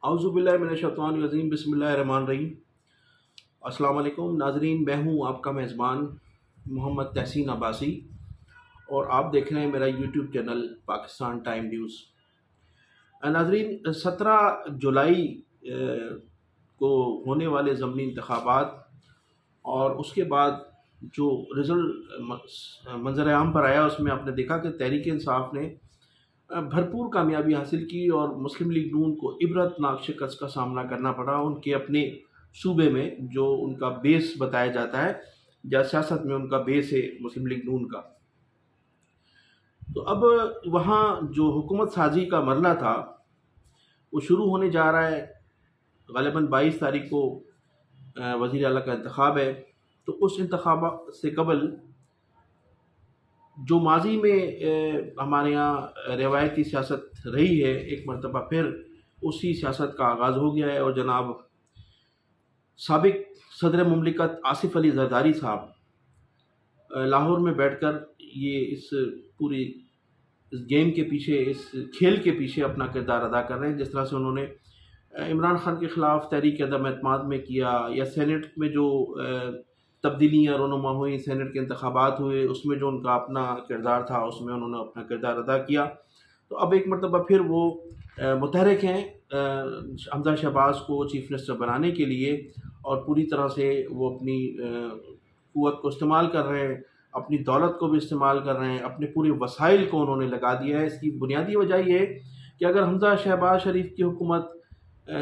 اعوذ باللہ من الشیطان الرجیم، بسم اللہ الرحمن الرحیم۔ السلام علیکم ناظرین، میں ہوں آپ کا میزبان محمد تحسین عباسی، اور آپ دیکھ رہے ہیں میرا YouTube channel Pakistan time news. ناظرین، 17 جولائی کو ہونے والے ضمنی انتخابات اور اس کے بعد جو رزلٹ منظر عام پر آیا، اس میں آپ نے دیکھا کہ تحریک انصاف نے بھرپور کامیابی حاصل کی اور مسلم لیگ نون کو عبرتناک شکست کا سامنا کرنا پڑا ان کے اپنے صوبے میں، جو ان کا بیس بتایا جاتا ہے، یا سیاست میں ان کا بیس ہے مسلم لیگ نون کا۔ تو اب وہاں جو حکومت سازی کا مرحلہ تھا وہ شروع ہونے جا رہا ہے۔ غالباً 22 تاریخ کو وزیر اعلیٰ کا انتخاب ہے۔ تو اس انتخاب سے قبل جو ماضی میں ہمارے یہاں روایتی سیاست رہی ہے، ایک مرتبہ پھر اسی سیاست کا آغاز ہو گیا ہے، اور جناب سابق صدر مملکت آصف علی زرداری صاحب لاہور میں بیٹھ کر یہ اس گیم کے پیچھے، اس کھیل کے پیچھے اپنا کردار ادا کر رہے ہیں۔ جس طرح سے انہوں نے عمران خان کے خلاف تحریک عدم اعتماد میں کیا، یا سینٹ میں جو تبدیلیاں رونما ہوئی، سینٹ کے انتخابات ہوئے، اس میں جو ان کا اپنا کردار تھا، اس میں انہوں نے اپنا کردار ادا کیا۔ تو اب ایک مرتبہ پھر وہ متحرک ہیں حمزہ شہباز کو چیف منسٹر بنانے کے لیے، اور پوری طرح سے وہ اپنی قوت کو استعمال کر رہے ہیں، اپنی دولت کو بھی استعمال کر رہے ہیں، اپنے پورے وسائل کو انہوں نے لگا دیا ہے۔ اس کی بنیادی وجہ یہ ہے کہ اگر حمزہ شہباز شریف کی حکومت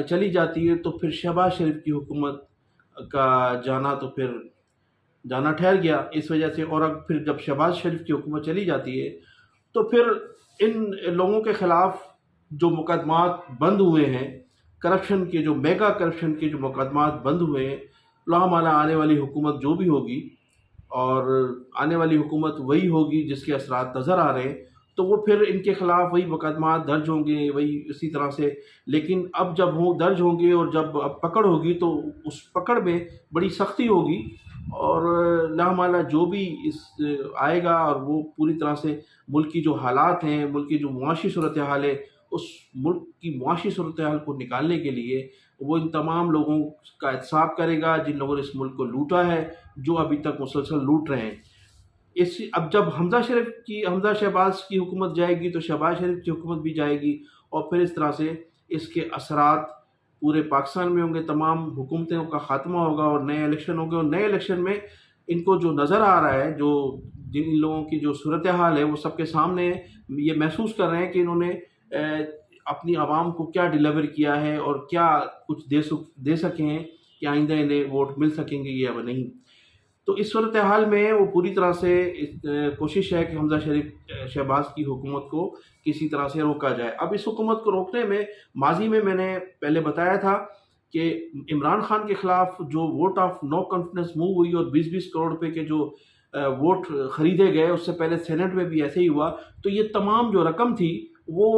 چلی جاتی ہے تو پھر شہباز شریف کی حکومت کا جانا تو پھر جانا ٹھہر گیا، اس وجہ سے۔ اور اب پھر جب شہباز شریف کی حکومت چلی جاتی ہے تو پھر ان لوگوں کے خلاف جو مقدمات بند ہوئے ہیں، کرپشن کے جو میگا کرپشن کے جو مقدمات بند ہوئے ہیں، لامالا آنے والی حکومت جو بھی ہوگی، اور آنے والی حکومت وہی ہوگی جس کے اثرات نظر آ رہے ہیں، تو وہ پھر ان کے خلاف وہی مقدمات درج ہوں گے، وہی اسی طرح سے۔ لیکن اب جب درج ہوں گے اور جب اب پکڑ ہوگی تو اس پکڑ میں بڑی سختی ہوگی، اور لامالا جو بھی اس آئے گا، اور وہ پوری طرح سے ملک کی جو حالات ہیں، ملک کی جو معاشی صورتحال ہے، اس ملک کی معاشی صورتحال کو نکالنے کے لیے وہ ان تمام لوگوں کا احتساب کرے گا جن لوگوں نے اس ملک کو لوٹا ہے، جو ابھی تک مسلسل لوٹ رہے ہیں۔ اب جب حمزہ شہباز کی حکومت جائے گی تو شہباز شریف کی حکومت بھی جائے گی، اور پھر اس طرح سے اس کے اثرات پورے پاکستان میں ہوں گے، تمام حکومتوں کا خاتمہ ہوگا اور نئے الیکشن ہوں گے۔ اور نئے الیکشن میں ان کو جو نظر آ رہا ہے، جو جن لوگوں کی جو صورتحال ہے وہ سب کے سامنے یہ محسوس کر رہے ہیں کہ انہوں نے اپنی عوام کو کیا ڈیلیور کیا ہے، اور کیا کچھ دے سکے ہیں کہ آئندہ انہیں ووٹ مل سکیں گے یا نہیں۔ تو اس صورتحال میں وہ پوری طرح سے کوشش ہے کہ حمزہ شہباز کی حکومت کو کسی طرح سے روکا جائے۔ اب اس حکومت کو روکنے میں ماضی میں نے پہلے بتایا تھا کہ عمران خان کے خلاف جو vote of no confidence move ہوئی اور 20-20 کروڑ روپے کے جو ووٹ خریدے گئے، اس سے پہلے سینٹ میں بھی ایسے ہی ہوا۔ تو یہ تمام جو رقم تھی، وہ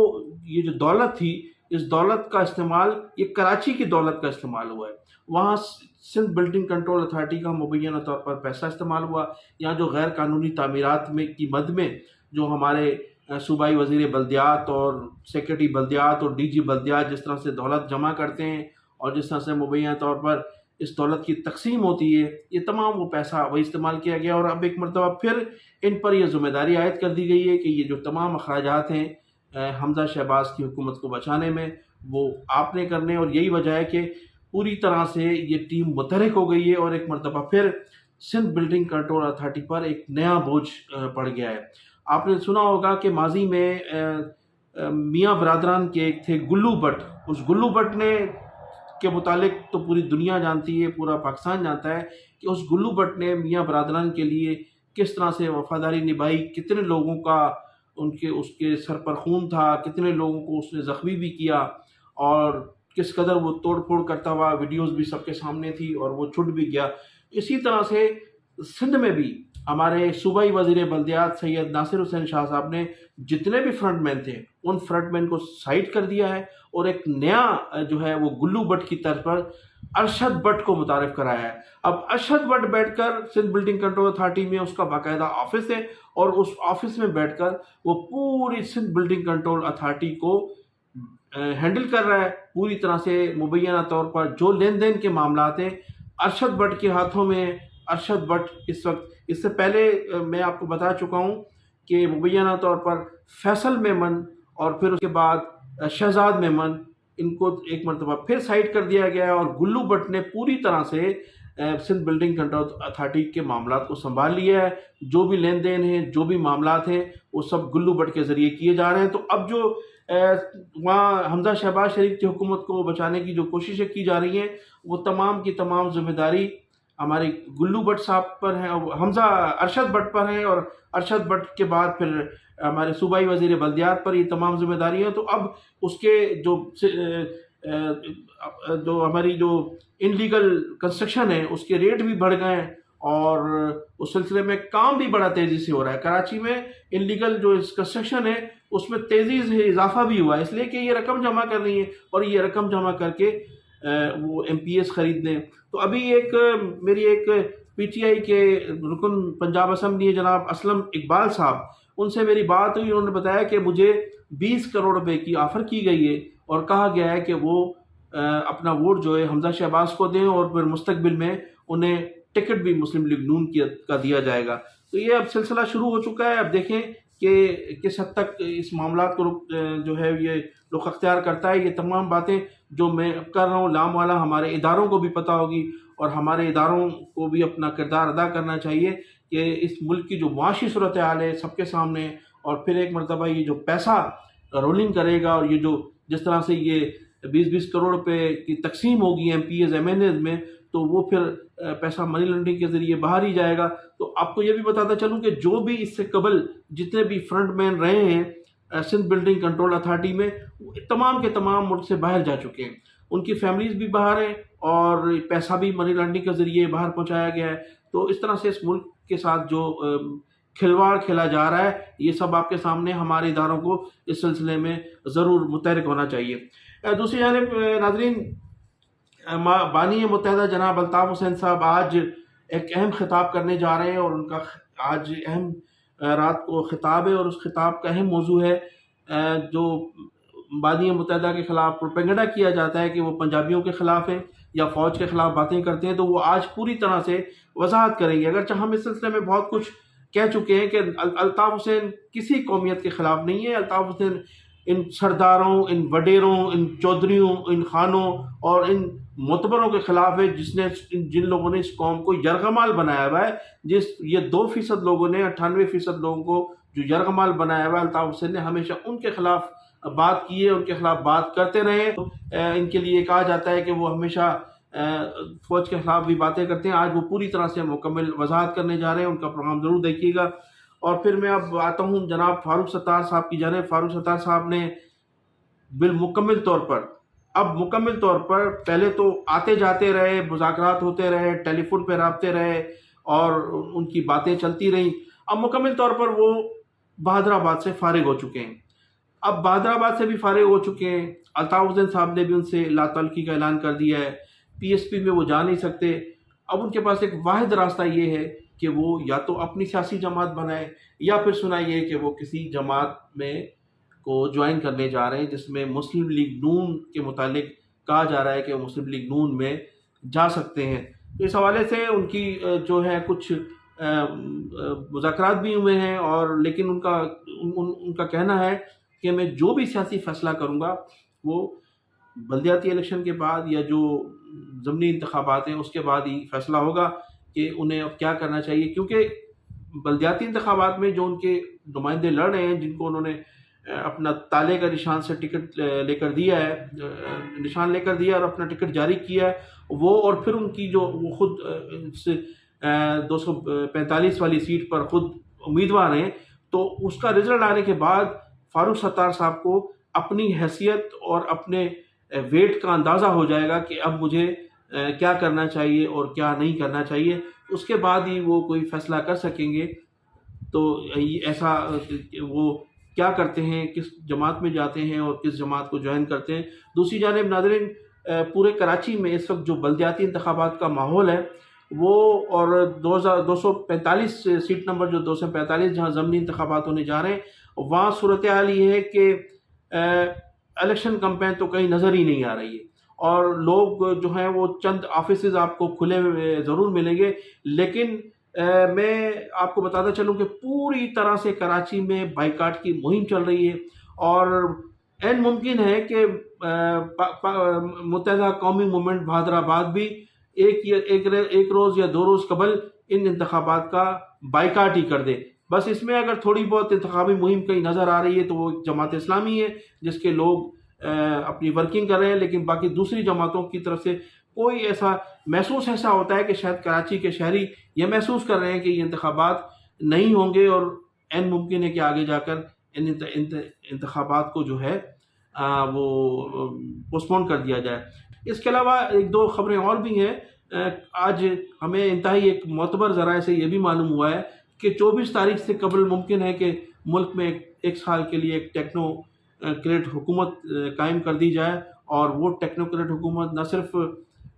یہ جو دولت تھی، اس دولت کا استعمال، یہ کراچی کی دولت کا استعمال ہوا ہے۔ وہاں سندھ بلڈنگ کنٹرول اتھارٹی کا مبینہ طور پر پیسہ استعمال ہوا۔ یہاں جو غیر قانونی تعمیرات میں کی مد میں جو ہمارے صوبائی وزیر بلدیات اور سیکرٹری بلدیات اور ڈی جی بلدیات جس طرح سے دولت جمع کرتے ہیں، اور جس طرح سے مبینہ طور پر اس دولت کی تقسیم ہوتی ہے، یہ تمام وہ پیسہ وہی استعمال کیا گیا۔ اور اب ایک مرتبہ پھر ان پر یہ ذمہ داری عائد کر دی گئی ہے کہ یہ جو تمام اخراجات ہیں حمزہ شہباز کی حکومت کو بچانے میں، وہ آپ نے کرنے۔ اور یہی وجہ ہے کہ پوری طرح سے یہ ٹیم متحرک ہو گئی ہے، اور ایک مرتبہ پھر سندھ بلڈنگ کنٹرول اتھارٹی پر ایک نیا بوجھ پڑ گیا ہے۔ آپ نے سنا ہوگا کہ ماضی میں میاں برادران کے ایک تھے گلو بٹ، اس گلو بٹ نے کے متعلق تو پوری دنیا جانتی ہے، پورا پاکستان جانتا ہے کہ اس گلو بٹ نے میاں برادران کے لیے کس طرح سے وفاداری نبھائی، کتنے لوگوں کا اس کے سر پر خون تھا، کتنے لوگوں کو اس نے زخمی بھی کیا، اور کس قدر وہ توڑ پھوڑ کرتا ہوا، ویڈیوز بھی سب کے سامنے تھی، اور وہ چھٹ بھی گیا۔ اسی طرح سے سندھ میں بھی ہمارے صوبائی وزیر بلدیات سید ناصر حسین شاہ صاحب نے جتنے بھی فرنٹ مین تھے، ان فرنٹ مین کو سائڈ کر دیا ہے، اور ایک نیا جو ہے وہ گلو بٹ کی طرز پر ارشد بٹ کو متعارف کرایا ہے۔ اب ارشد بٹ بیٹھ کر سندھ بلڈنگ کنٹرول اتھارٹی میں اس کا باقاعدہ آفس ہے، اور اس آفس میں بیٹھ کر وہ پوری سندھ بلڈنگ کنٹرول اتھارٹی کو ہینڈل کر رہا ہے پوری طرح سے مبینہ طور پر جو لین دین کے معاملات ہیں ارشد بٹ کے ہاتھوں میں۔ ارشد بٹ اس وقت، اس سے پہلے میں آپ کو بتا چکا ہوں کہ مبینہ طور پر فیصل میمن اور پھر اس کے بعد شہزاد میمن، ان کو ایک مرتبہ پھر سائڈ کر دیا گیا ہے، اور گلو بٹ نے پوری طرح سے سندھ بلڈنگ کنٹرول اتھارٹی کے معاملات کو سنبھال لیا ہے۔ جو بھی لین دین ہیں، جو بھی معاملات ہیں، وہ سب گلو بٹ کے ذریعے کیے جا رہے ہیں۔ تو اب جو وہاں حمزہ شہباز شریف کی حکومت کو بچانے کی جو کوششیں کی جا رہی ہیں، وہ تمام کی تمام ذمہ داری ہمارے گلو بٹ صاحب پر ہیں، اور حمزہ ارشد بٹ پر ہیں، اور ارشد بٹ کے بعد پھر ہمارے صوبائی وزیر بلدیات پر یہ تمام ذمہ داری ہیں۔ تو اب اس کے جو ہماری جو انلیگل کنسٹرکشن ہے اس کے ریٹ بھی بڑھ گئے ہیں، اور اس سلسلے میں کام بھی بڑا تیزی سے ہو رہا ہے۔ کراچی میں انلیگل جو کنسٹرکشن ہے اس میں تیزی سے اضافہ بھی ہوا ہے، اس لیے کہ یہ رقم جمع کرنی ہے، اور یہ رقم جمع کر کے وہ ایم پی ایس خریدنے۔ تو ابھی میری ایک پی ٹی آئی کے رکن پنجاب اسمبلی جناب اسلم اقبال صاحب، ان سے میری بات ہوئی، انہوں نے بتایا کہ مجھے 20 کروڑ روپے کی آفر کی گئی ہے، اور کہا گیا ہے کہ وہ اپنا ووٹ جو ہے حمزہ شہباز کو دیں، اور پھر مستقبل میں انہیں ٹکٹ بھی مسلم لیگ نون کا دیا جائے گا۔ تو یہ اب سلسلہ شروع ہو چکا ہے۔ اب دیکھیں کہ کس حد تک اس معاملات کو جو ہے یہ رخ اختیار کرتا ہے۔ یہ تمام باتیں جو میں کر رہا ہوں لام والا ہمارے اداروں کو بھی پتہ ہوگی، اور ہمارے اداروں کو بھی اپنا کردار ادا کرنا چاہیے کہ اس ملک کی جو معاشی صورتحال ہے سب کے سامنے، اور پھر ایک مرتبہ یہ جو پیسہ رولنگ کرے گا، اور یہ جو جس طرح سے یہ 20 کروڑ روپے کی تقسیم ہوگی MPs MNAs میں، تو وہ پھر پیسہ منی لانڈرنگ کے ذریعے باہر ہی جائے گا۔ تو آپ کو یہ بھی بتاتا چلوں کہ جو بھی اس سے قبل جتنے بھی فرنٹ مین رہے ہیں سندھ بلڈنگ کنٹرول اتھارٹی میں، تمام کے تمام ملک سے باہر جا چکے ہیں، ان کی فیملیز بھی باہر ہیں، اور پیسہ بھی منی لانڈرنگ کے ذریعے باہر پہنچایا گیا ہے۔ تو اس طرح سے اس ملک کے ساتھ جو کھلواڑ کھیلا جا رہا ہے، یہ سب آپ کے سامنے، ہمارے اداروں کو اس سلسلے میں ضرور متحرک ہونا چاہیے۔ دوسری جانب ناظرین، بانی متحدہ جناب الطاف حسین صاحب آج ایک اہم خطاب کرنے جا رہے ہیں، اور ان کا آج اہم رات کو خطاب ہے، اور اس خطاب کا اہم موضوع ہے جو بانی متحدہ کے خلاف پروپیگنڈا کیا جاتا ہے کہ وہ پنجابیوں کے خلاف ہیں یا فوج کے خلاف باتیں کرتے ہیں، تو وہ آج پوری طرح سے وضاحت کریں گے۔ اگرچہ ہم اس سلسلے میں بہت کچھ کہہ چکے ہیں کہ الطاف حسین کسی قومیت کے خلاف نہیں ہے۔ الطاف حسین ان سرداروں، ان وڈیروں، ان چودھریوں، ان خانوں اور ان معتبروں کے خلاف ہے جن لوگوں نے اس قوم کو یرغمال بنایا ہوا ہے۔ یہ 2% لوگوں نے 98% لوگوں کو جو یرغمال بنایا ہوا ہے، الطاف حسین نے ہمیشہ ان کے خلاف بات کی ہے، ان کے خلاف بات کرتے رہے۔ ان کے لیے کہا جاتا ہے کہ وہ ہمیشہ فوج کے خلاف بھی باتیں کرتے ہیں۔ آج وہ پوری طرح سے مکمل وضاحت کرنے جا رہے ہیں، ان کا پروگرام ضرور دیکھیے گا۔ اور پھر میں اب آتا ہوں جناب فاروق ستار صاحب کی جانب۔ فاروق ستار صاحب نے بالمکمل طور پر پہلے تو آتے جاتے رہے، مذاکرات ہوتے رہے، ٹیلی فون پہ رابطے رہے، اور ان کی باتیں چلتی رہیں۔ اب مکمل طور پر وہ بہادر آباد سے فارغ ہو چکے ہیں۔ اب بہادر آباد سے بھی فارغ ہو چکے ہیں، الطاف حسین صاحب نے بھی ان سے لا تعلقی کا اعلان کر دیا ہے، پی ایس پی میں وہ جا نہیں سکتے۔ اب ان کے پاس ایک واحد راستہ یہ ہے کہ وہ یا تو اپنی سیاسی جماعت بنائے، یا پھر سنائیے کہ وہ کسی جماعت میں کو جوائن کرنے جا رہے ہیں جس میں مسلم لیگ نون کے متعلق کہا جا رہا ہے کہ وہ مسلم لیگ نون میں جا سکتے ہیں۔ تو اس حوالے سے ان کی جو ہے کچھ مذاکرات بھی ہوئے ہیں، اور لیکن ان کا کہنا ہے کہ میں جو بھی سیاسی فیصلہ کروں گا وہ بلدیاتی الیکشن کے بعد یا جو ضمنی انتخابات ہیں اس کے بعد ہی فیصلہ ہوگا کہ انہیں اب کیا کرنا چاہیے، کیونکہ بلدیاتی انتخابات میں جو ان کے نمائندے لڑ رہے ہیں، جن کو انہوں نے اپنا تالے کا نشان سے ٹکٹ لے کر دیا ہے، نشان لے کر دیا اور اپنا ٹکٹ جاری کیا ہے، وہ اور پھر ان کی جو وہ خود 245 والی سیٹ پر خود امیدوار ہیں، تو اس کا رزلٹ آنے کے بعد فاروق ستار صاحب کو اپنی حیثیت اور اپنے ویٹ کا اندازہ ہو جائے گا کہ اب مجھے کیا کرنا چاہیے اور کیا نہیں کرنا چاہیے۔ اس کے بعد ہی وہ کوئی فیصلہ کر سکیں گے۔ تو ایسا وہ کیا کرتے ہیں، کس جماعت میں جاتے ہیں اور کس جماعت کو جوائن کرتے ہیں۔ دوسری جانب ناظرین، پورے کراچی میں اس وقت جو بلدیاتی انتخابات کا ماحول ہے وہ، اور 245 سیٹ نمبر جو 245 جہاں ضمنی انتخابات ہونے جا رہے ہیں، وہاں صورتحال یہ ہے کہ الیکشن کمپین تو کہیں نظر ہی نہیں آ رہی ہے، اور لوگ جو ہیں وہ چند آفیسز آپ کو کھلے ہوئے ضرور ملیں گے، لیکن میں آپ کو بتاتا چلوں کہ پوری طرح سے کراچی میں بائیکاٹ کی مہم چل رہی ہے، اور این ممکن ہے کہ متحدہ قومی موومنٹ بہادر آباد بھی ایک روز یا 2 روز قبل ان انتخابات کا بائیکاٹ ہی کر دے۔ بس اس میں اگر تھوڑی بہت انتخابی مہم کہیں نظر آ رہی ہے تو وہ جماعت اسلامی ہے، جس کے لوگ اپنی ورکنگ کر رہے ہیں، لیکن باقی دوسری جماعتوں کی طرف سے کوئی ایسا ہوتا ہے کہ شاید کراچی کے شہری یہ محسوس کر رہے ہیں کہ یہ انتخابات نہیں ہوں گے، اور این ممکن ہے کہ آگے جا کر ان انتخابات کو جو ہے وہ پوسٹ پون کر دیا جائے۔ اس کے علاوہ 1-2 خبریں اور بھی ہیں۔ آج ہمیں انتہائی ایک معتبر ذرائع سے یہ بھی معلوم ہوا ہے کہ 24 تاریخ سے قبل ممکن ہے کہ ملک میں 1 سال کے لیے ایک ٹیکنوکریٹ حکومت قائم کر دی جائے، اور وہ ٹیکنوکریٹ حکومت نہ صرف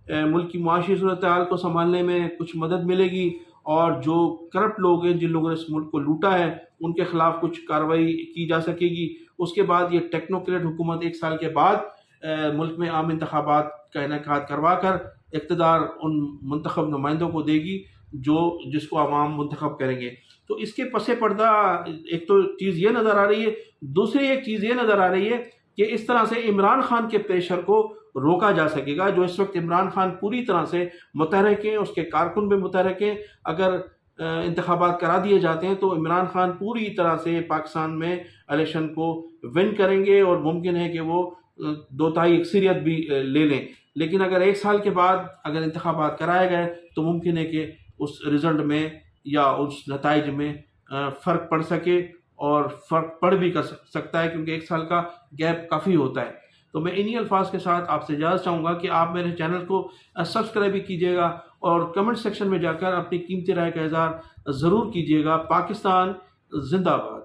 ملک کی معاشی صورتحال کو سنبھالنے میں کچھ مدد ملے گی، اور جو کرپٹ لوگ ہیں، جن لوگوں نے اس ملک کو لوٹا ہے، ان کے خلاف کچھ کارروائی کی جا سکے گی۔ اس کے بعد یہ ٹیکنوکریٹ حکومت 1 سال کے بعد ملک میں عام انتخابات کا انعقاد کروا کر اقتدار ان منتخب نمائندوں کو دے گی جس کو عوام منتخب کریں گے۔ تو اس کے پس پردہ ایک تو چیز یہ نظر آ رہی ہے، دوسری ایک چیز یہ نظر آ رہی ہے کہ اس طرح سے عمران خان کے پریشر کو روکا جا سکے گا۔ جو اس وقت عمران خان پوری طرح سے متحرک ہیں، اس کے کارکن بھی متحرک ہیں، اگر انتخابات کرا دیے جاتے ہیں تو عمران خان پوری طرح سے پاکستان میں الیکشن کو ون کریں گے، اور ممکن ہے کہ وہ 2/3 اکثریت بھی لے لیں۔ لیکن اگر 1 سال کے بعد اگر انتخابات کرائے گئے تو ممکن ہے کہ اس رزلٹ میں یا اس نتائج میں فرق پڑ سکے، اور فرق پڑ بھی کر سکتا ہے، کیونکہ 1 سال کا گیپ کافی ہوتا ہے۔ تو میں انہی الفاظ کے ساتھ آپ سے اجازت چاہوں گا کہ آپ میرے چینل کو سبسکرائب بھی کیجیے گا، اور کمنٹ سیکشن میں جا کر اپنی قیمتی رائے کا اظہار ضرور کیجیے گا۔ پاکستان زندہ باد۔